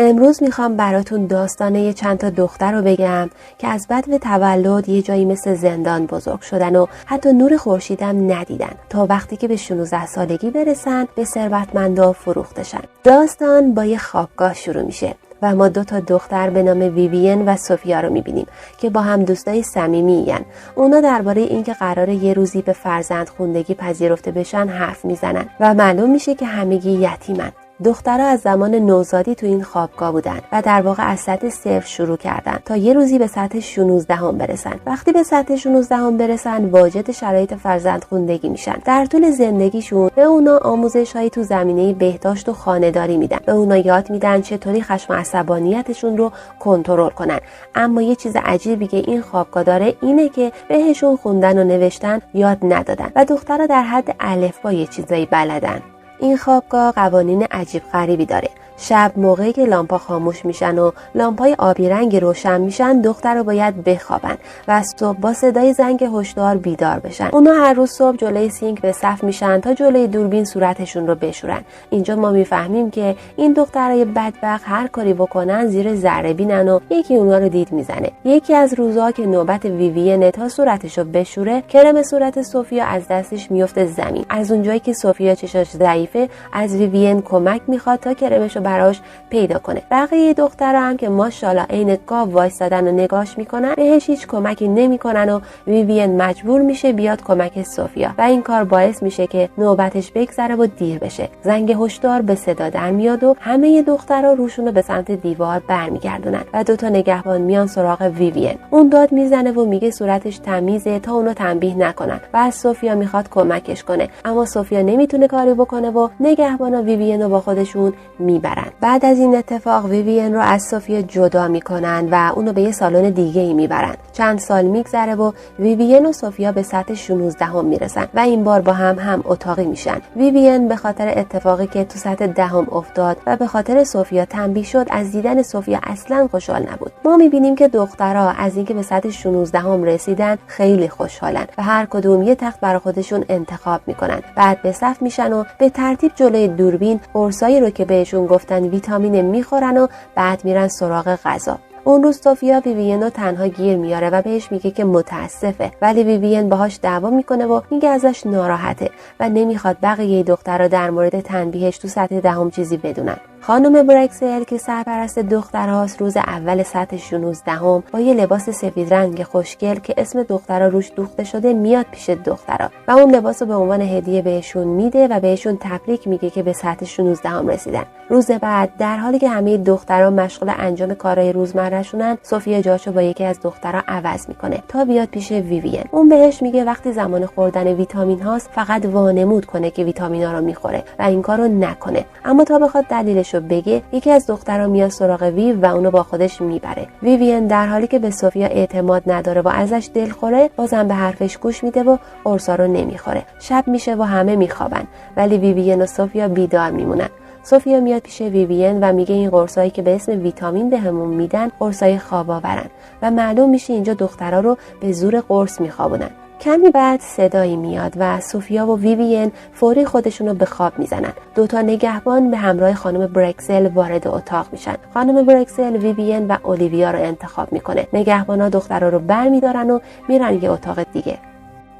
امروز میخوام براتون داستانه چند تا دختر رو بگم که از بدو تولد یه جایی مثل زندان بزرگ شدن و حتی نور خورشیدم ندیدن تا وقتی که به 16 سالگی برسن به ثروتمندا فروخته شن. داستان با یه خوابگاه شروع میشه و ما 2 تا دختر به نام ویوین و سوفیا رو میبینیم که با هم دوستای صمیمی ان. اونا درباره اینکه قراره یه روزی به فرزندخوندگی پذیرفته بشن حرف میزنن و معلوم میشه که همگی یتیمن. دخترها از زمان نوزادی تو این خوابگاه بودن و در واقع از سطح 0 شروع کردن تا یه روزی به سطح 16 برسن. وقتی به سطح 16 برسن واجد شرایط فرزندخوندگی میشن. در طول زندگیشون به اونا آموزش‌هایی تو زمینه بهداشت و خانه‌داری میدن. به اونا یاد میدن چطوری خشم و عصبانیتشون رو کنترل کنن. اما یه چیز عجیبی که این خوابگاه داره اینه که بهشون خوندن و نوشتن یاد ندادن و دخترها در حد الفبا یه چیزایی بلدن. این خوابگاه قوانین عجیب غریبی داره. شب موقعی که لامپا خاموش میشن و لامپای آبی رنگ روشن میشن دختر رو باید بخوابن و صبح با صدای زنگ هشدار بیدار بشن. اونا هر روز صبح جلوی سینک به صف میشن تا جلوی دوربین صورتشون رو بشورن. اینجا ما میفهمیم که این دخترای بدبخت هر کاری بکنن زیر ذره بینن و یکی اونا رو دید میزنه. یکی از روزها که نوبت ویوینه تا صورتشو بشوره کرم صورت سوفیا از دستش میفته زمین. از اونجایی که سوفیا چشاش ضعیفه از ویوین کمک میخواد تا کرمشو براش پیدا کنه. بقیه دخترها هم که ماشاءالله عین گاو وایسادن و نگاش میکنن بهش هیچ کمکی نمیکنن و ویوین مجبور میشه بیاد کمک سوفیا و این کار باعث میشه که نوبتش بگذره و دیر بشه. زنگ هشدار به صدا در میاد و همه دخترها روشونو به سمت دیوار برمیگردونن و 2 تا نگهبان میان سراغ ویوین. اون داد میزنه و میگه صورتش تمیزه تا اونو تنبیه نکنن و از سوفیا میخواد کمکش کنه، اما سوفیا نمیتونه کاری بکنه و نگهبانا ویوین رو با خودشون میبرن. بعد از این اتفاق ویوین رو از سوفیا جدا میکنن و اونو به یه سالن دیگه ای میبرن. چند سال میگذره و ویوین و سوفیا به سطح 16 میرسن و این بار با هم اتاقی میشن. ویوین به خاطر اتفاقی که تو سطح 10 افتاد و به خاطر سوفیا تنبیه شد از دیدن سوفیا اصلا خوشحال نبود. ما میبینیم که دخترها از اینکه به سطح 16 رسیدن خیلی خوشحالن و هر کدوم یه تخت برای خودشون انتخاب میکنن. بعد به صف میشن و به ترتیب جلوی دوربین قرصایی رو که بهشون گفتن ویتامین میخورن و بعد میرن سراغ غذا. اون روز سوفیا ویوین رو تنها گیر میاره و بهش میگه که متاسفه، ولی ویوین باهاش دعوا میکنه و میگه ازش ناراحته و نمیخواد بقیه دخترها در مورد تنبیهش تو سطح 10 چیزی بدونن. خانم برکسل که سرپرست دخترهاست روز اول سطح 16 با یه لباس سفید رنگ خوشگل که اسم دخترها روش دوخته شده میاد پیش دخترها و اون لباس رو به عنوان هدیه بهشون میده و بهشون تبریک میگه که به سطح 16 رسیدن. روز بعد در حالی که همه دخترها مشغول انجام کارهای روزمره‌شونن سوفیا جاشو با یکی از دخترها عوض میکنه تا بیاد پیش ویوین. اون بهش میگه وقتی زمان خوردن ویتامین هاست فقط وانمود کنه که ویتامینا رو میخوره و این کارو نکنه. اما تا بخواد دلیلشو بگه یکی از دخترها میاد سراغ ویو و اونو با خودش میبره. ویوین در حالی که به سوفیا اعتماد نداره و ازش دلخوره بازم به حرفش گوش میده و قرصا رو نمیخوره. شب میشه و همه میخوابن ولی ویوین و سوفیا بیدار میمونن. سوفیا میاد پیش ویوین و میگه این قرصایی که به اسم ویتامین بهمون میدن قرصای خواب آورن و معلوم میشه اینجا دخترها رو به زور قرص میخوابونن. کمی بعد صدایی میاد و سوفیا و ویوین فوری خودشونو به خواب میزنن. 2 تا نگهبان به همراه خانم برکسل وارد اتاق میشن. خانم برکسل ویوین و اولیویا رو انتخاب میکنه. نگهبانا دخترها رو برمیدارن و میرن یه اتاق دیگه.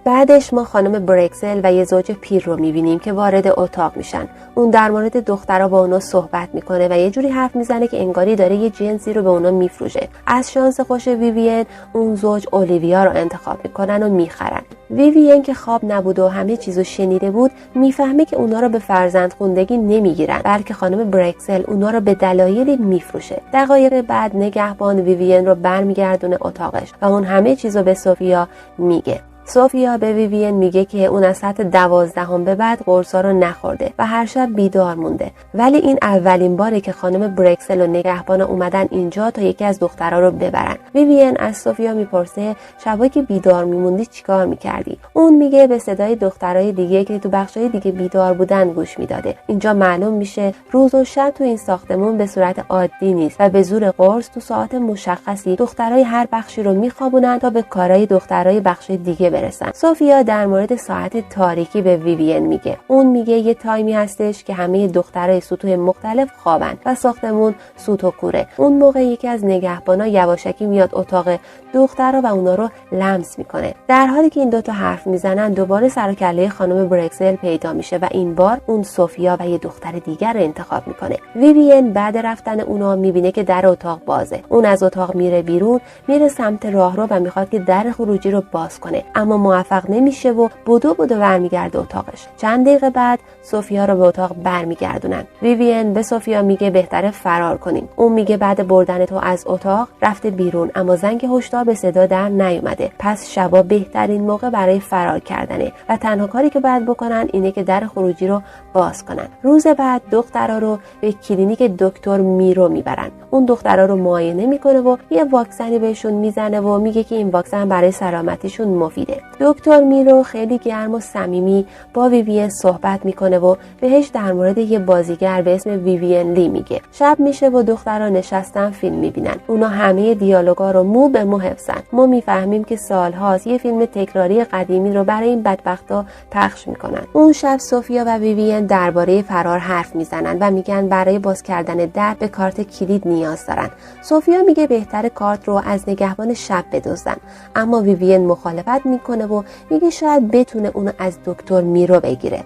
بعدش ما خانم برکسل و یه زوج پیر رو میبینیم که وارد اتاق میشن. اون در مورد دخترها با اونا صحبت میکنه و یه جوری حرف میزنه که انگاری داره یه جنسی رو به اونا میفروشه. از شانس خوش ویوین اون زوج اولیویا رو انتخاب میکنن و میخرن. ویوین که خواب نبود و همه چیزو شنیده بود میفهمه که اونا رو به فرزندخوندگی نمیگیرن بلکه خانم برکسل اونا رو به دلایلی میفروشه. دقایق بعد نگهبان ویوین رو برمیگردونه اتاقش و اون همه چیزو به سوفیا میگه. سوفیا به ویوین میگه که اون از سطح 12 به بعد قرصا رو نخورده و هر شب بیدار مونده، ولی این اولین باره که خانم برکسل و نگهبانا اومدن اینجا تا یکی از دخترها رو ببرن. ویوین از سوفیا میپرسه شبایی که بیدار میموندی چیکار میکردی؟ اون میگه به صدای دخترای دیگه که تو بخشای دیگه بیدار بودن گوش میداده. اینجا معلوم میشه روز و شب تو این ساختمون به صورت عادی نیست و به زور قرص تو ساعت مشخصی دخترای هر بخشی رو میخوابونن تا به کارهای دخترای بخش دیگه برسن. سوفیا در مورد ساعت تاریکی به ویوین میگه. اون میگه یه تایمی هستش که همه دخترای سطوح مختلف خوابن و ساختمون سوت و کوره. اون موقع یکی از نگهبانا یواشکی میاد اتاق دخترها و اونا رو لمس میکنه. در حالی که این دوتا حرف میزنن دوباره سر و کله خانم برکسل پیدا میشه و این بار اون سوفیا و یه دختر دیگر رو انتخاب میکنه. ویوین بعد رفتن اونا میبینه که در اتاق بازه. اون از اتاق میره بیرون، میره سمت راهرو و میخواد که در خروجی رو باز کنه، اما موفق نمیشه و بدو برمیگرده اتاقش. چند دقیقه بعد سوفیا رو به اتاق برمیگردونن. ویوین به سوفیا میگه بهتره فرار کنیم. اون میگه بعد بردن تو از اتاق رفته بیرون، اما زنگ هشدار به صدا در نیومده. پس شبا بهترین موقع برای فرار کردنه و تنها کاری که باید بکنن اینه که در خروجی رو باز کنن. روز بعد دخترا رو به کلینیک دکتر میرو میبرن. اون دخترا رو معاینه میکنه و یه واکسنی بهشون میزنه و میگه که این واکسن برای سلامتیشون مفیده. دکتر میرو خیلی گرم و صمیمی با ویوین صحبت میکنه و بهش در مورد یه بازیگر به اسم ویوین لی میگه. شب میشه و دخترا نشستن فیلم میبینن. اونا همه دیالوگا رو مو به مو حفظن. ما میفهمیم که سالهاست یه فیلم تکراری قدیمی رو برای این بدبختا پخش میکنن. اون شب سوفیا و ویوین درباره فرار حرف میزنن و میگن برای باز کردن در به کارت کلید نیاز دارن. سوفیا میگه بهتر کارت رو از نگهبان شب بدزدن، اما ویوین مخالفت میکنه و میگه شاید بتونه اونو از دکتر میرو بگیره.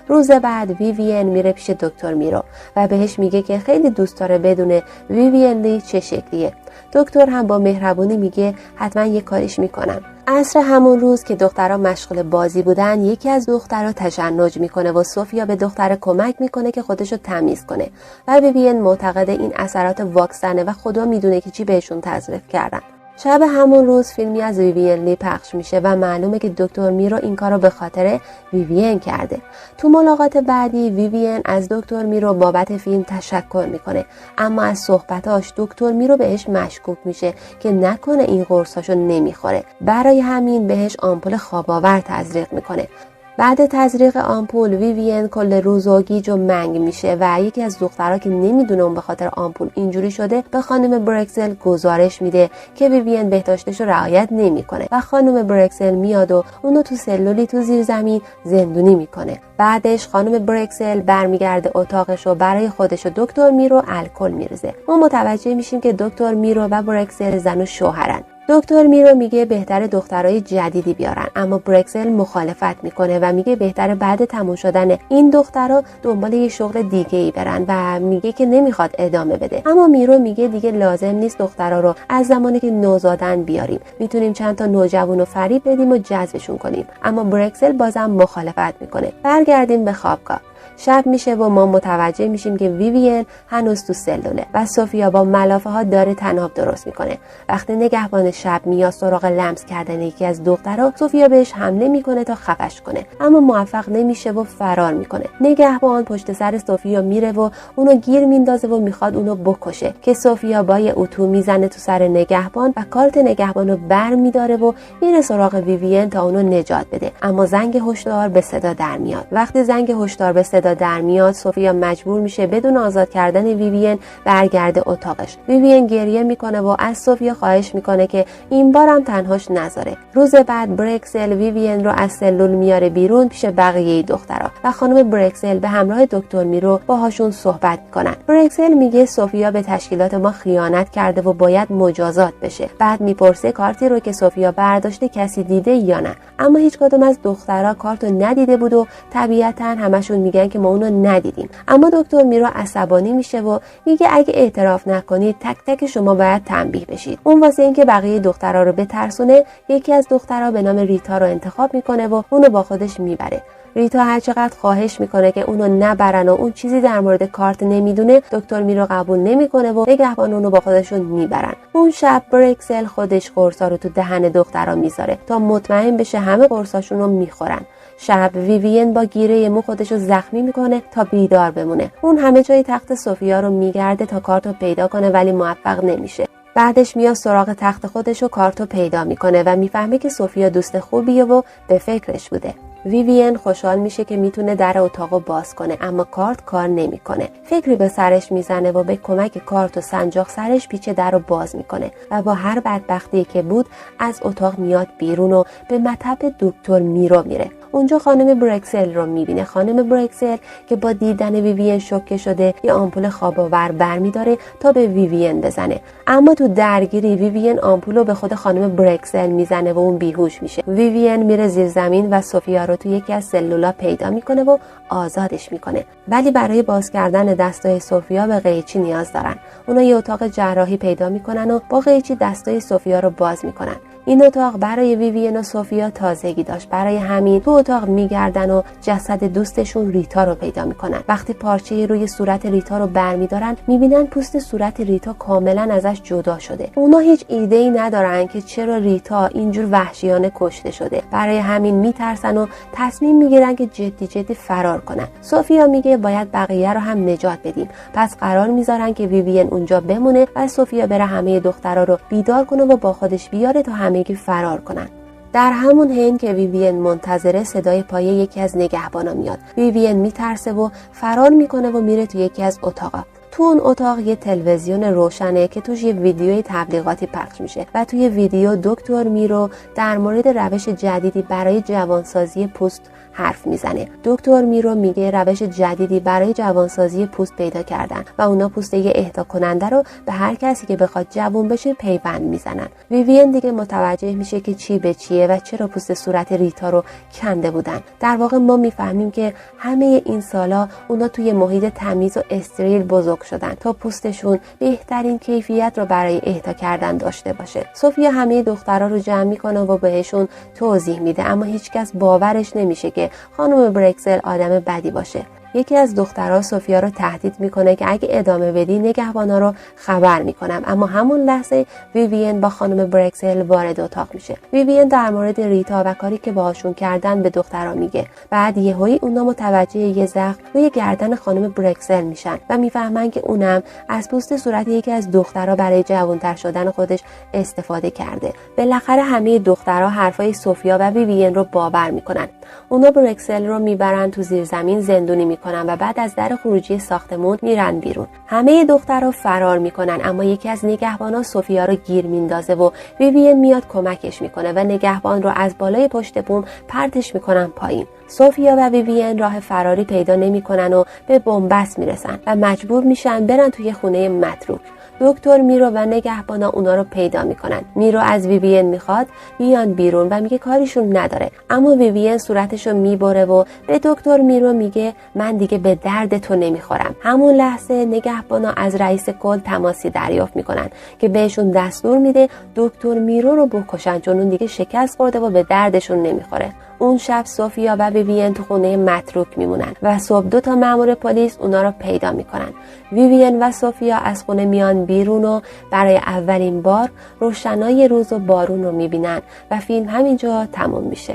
روز بعد ویوین میره پیش دکتر میرو و بهش میگه که خیلی دوست داره بدونه ویوین لی چه شکلیه. دکتر هم با مهربونی میگه حتما یه کاریش میکنن. عصر همون روز که دخترها مشغول بازی بودن، یکی از دخترها تشنج میکنه و سوفیا به دختر کمک میکنه که خودشو تمیز کنه و ویوین معتقده این اثرات واکسنه و خدا میدونه که چی بهشون تزریق کردن. شب همون روز فیلمی از ویوین لی پخش میشه و معلومه که دکتر میرو این کارو به خاطر ویوین کرده. تو ملاقات بعدی ویوین از دکتر میرو بابت فیلم تشکر میکنه، اما از صحبتاش دکتر میرو بهش مشکوک میشه که نکنه این قرصاشو نمیخوره. برای همین بهش آمپول خواب‌آور تزریق میکنه. بعد تزریق آمپول ویوین کل روز و گیج و منگ میشه و یکی از دخترها که نمیدونه اون به خاطر آمپول اینجوری شده به خانم برکسل گزارش میده که ویوین بهداشتش رو رعایت نمیکنه و خانم برکسل میاد و اونو تو سلولی تو زیر زمین زندونی میکنه. بعدش خانم برکسل برمیگرده اتاقش و برای خودش و دکتر میرو الکل میریزه. ما متوجه میشیم که دکتر میرو و برکسل زن و شوهرن. دکتر میرو میگه بهتره دخترای جدیدی بیارن، اما برکسل مخالفت میکنه و میگه بهتره بعد تموم شدن این دخترها دنبال یه شغل دیگه ای برن و میگه که نمیخواد ادامه بده. اما میرو میگه دیگه لازم نیست دخترها رو از زمانی که نوزادن بیاریم، میتونیم چند تا نوجوان رو فریب بدیم و جذبشون کنیم. اما برکسل بازم مخالفت میکنه. برگردیم به خوابگاه. شب میشه و ما متوجه میشیم که ویوین هنوز تو سلوله و سوفیا با ملافه ها داره طناب درست میکنه. وقتی نگهبان شب میاد سراغ لمس کردن یکی از دخترها، سوفیا بهش حمله میکنه تا خفش کنه، اما موفق نمیشه و فرار میکنه. نگهبان پشت سر سوفیا میره و اونو گیر میندازه و میخواد اونو بکشه که سوفیا با یه اتو میزنه تو سر نگهبان و کارت نگهبان رو بر میداره و میره سراغ ویوین تا اونو نجات بده. اما زنگ هشدار به صدا در میاد. وقتی زنگ هشدار به صدا در میاد، سوفیا مجبور میشه بدون آزاد کردن ویوین برگرده اتاقش. ویوین گریه میکنه و از سوفیا خواهش میکنه که این بارم تنهاش نذاره. روز بعد برکسل ویوین رو از سلول میاره بیرون پیش بقیه دخترها و خانم برکسل به همراه دکتر میرو باهاشون صحبت میکنن. برکسل میگه سوفیا به تشکیلات ما خیانت کرده و باید مجازات بشه. بعد میپرسه کارتی رو که سوفیا برداشته کسی دیده یا نه، اما هیچ کدوم از دخترها کارتو ندیده بود و طبیعتاً همشون میگن که ما اونو ندیدیم. اما دکتر میرو عصبانی میشه و میگه اگه اعتراف نکنید تک تک شما باید تنبیه بشید. اون واسه اینکه بقیه دخترها رو بترسونه یکی از دخترها به نام ریتا رو انتخاب میکنه و اونو با خودش میبره. ریتا هر چقدر خواهش میکنه که اونو نبرن و اون چیزی در مورد کارت نمیدونه، دکتر میرو قبول نمیکنه و نگهبان اونو با خودشون میبرن. اون شب برکسل خودش قرصا رو تو دهن دخترها میذاره تا مطمئن بشه همه قرصاشون رو میخورن. شب ویوین با گیره مو خودشو زخمی میکنه تا بیدار بمونه. اون همه جای تخت سوفیا رو میگرده تا کارتو پیدا کنه ولی موفق نمیشه. بعدش میاد سراغ تخت خودش و کارتو پیدا میکنه و میفهمه که سوفیا دوست خوبیه و به فکرش بوده. ویوین خوشحال میشه که میتونه در اتاقو باز کنه، اما کارت کار نمیکنه. فکری به سرش میزنه و به کمک کارت و سنجاق سرش پیچ درو باز میکنه و با هر بدبختی که بود از اتاق میاد بیرون و به مطب دکتر میرو میره. اونجا خانم برکسل رو میبینه. خانم برکسل که با دیدن ویوین شوکه شده یه آمپول خواب‌آور برمیداره تا به ویوین بزنه، اما تو درگیری ویوین آمپول رو به خود خانم برکسل میزنه و اون بیهوش میشه. ویوین میره زیر زمین و سوفیا رو تو یکی از سلولا پیدا میکنه و آزادش میکنه. ولی برای باز کردن دستای سوفیا به قیچی نیاز دارن. اونا یه اتاق جراحی پیدا میکنن و با قیچی دستای سوفیا رو باز میکنن. این اتاق برای ویوین و سوفیا تازگی داشت، برای همین تو اتاق میگردن و جسد دوستشون ریتا رو پیدا میکنن. وقتی پارچه روی صورت ریتا رو برمیدارن میبینن پوست صورت ریتا کاملا ازش جدا شده. اونا هیچ ایده‌ای ندارن که چرا ریتا اینجور وحشیانه کشته شده. برای همین میترسن و تصمیم میگیرن که جدی فرار کنن. سوفیا میگه باید بقیه رو هم نجات بدیم. پس قرار میذارن که ویوین اونجا بمونه و سوفیا بره همه دخترا رو بیدار کنه و با خودش بیاره تا همگی فرار کنن. در همون حین که ویوین منتظره صدای پای یکی از نگهبانا میاد. ویوین میترسه و فرار میکنه و میره تو یکی از اتاقا. تو اون اتاق یه تلویزیون روشنه که توش یه ویدیوی تبلیغاتی پخش میشه و توی ویدیو دکتر میرو در مورد روش جدیدی برای جوانسازی پوست حرف میزنه. دکتر میرو میگه روش جدیدی برای جوانسازی پوست پیدا کردن و اونا پوست یه اهدا کننده رو به هر کسی که بخواد جوان بشه پیوند میزنن. ویوین دیگه متوجه میشه که چی به چیه و چرا پوست صورت ریتا رو کنده بودن. در واقع ما میفهمیم که همه این سالا اونا توی محیط تمیز و استریل بزرگ شدن تا پوستشون بهترین کیفیت رو برای اهدا کردن داشته باشه. سوفیا همه دخترها رو جمع میکنه و بهشون توضیح میده، اما هیچکس باورش نمیشه که خانم برکسل آدم بدی باشه. یکی از دخترها سوفیا رو تهدید میکنه که اگه ادامه بدی نگهبانا رو خبر میکنم، اما همون لحظه ویوین با خانم برکسل وارد اتاق میشه. ویوین در مورد ریتا و کاری که باهاشون کردن به دخترها میگه. بعد یهویی اونا متوجه یه زخم روی گردن خانم برکسل میشن و میفهمن که اونم از پوست صورت یکی از دخترها برای جوانتر شدن خودش استفاده کرده. بالاخره همه دخترها حرفای سوفیا و ویوین رو باور میکنن. اونا برکسل رو میبرن تو زیرزمین زندونی میکنن و بعد از در خروجی ساختمون میرن بیرون. همه دخترها فرار میکنن، اما یکی از نگهبانا سوفیا رو گیر میندازه و ویوین میاد کمکش میکنه و نگهبان رو از بالای پشت بوم پرتش میکنن پایین. سوفیا و ویوین راه فراری پیدا نمیکنن و به بنبست میرسن و مجبور میشن برن توی خونه متروک. دکتر میرو و نگهبانا اونا رو پیدا میکنن. میرو از ویوین میخواد بیان بیرون و میگه کاریشون نداره، اما ویوین صورتشو میبره و به دکتر میرو میگه من دیگه به درد تو نمیخورم. همون لحظه نگهبانا از رئیس کل تماسی دریافت میکنن که بهشون دستور میده دکتر میرو رو بکشن، چون اون دیگه شکست خورده و به دردشون نمیخوره. اون شب سوفیا و ویوین تو خونه متروک میمونن و صبح 2 تا مأمور پلیس اونا رو پیدا میکنن. ویوین و سوفیا از خونه میان بیرون و برای اولین بار روشنایی روز و بارون رو میبینن و فیلم همینجا تموم میشه.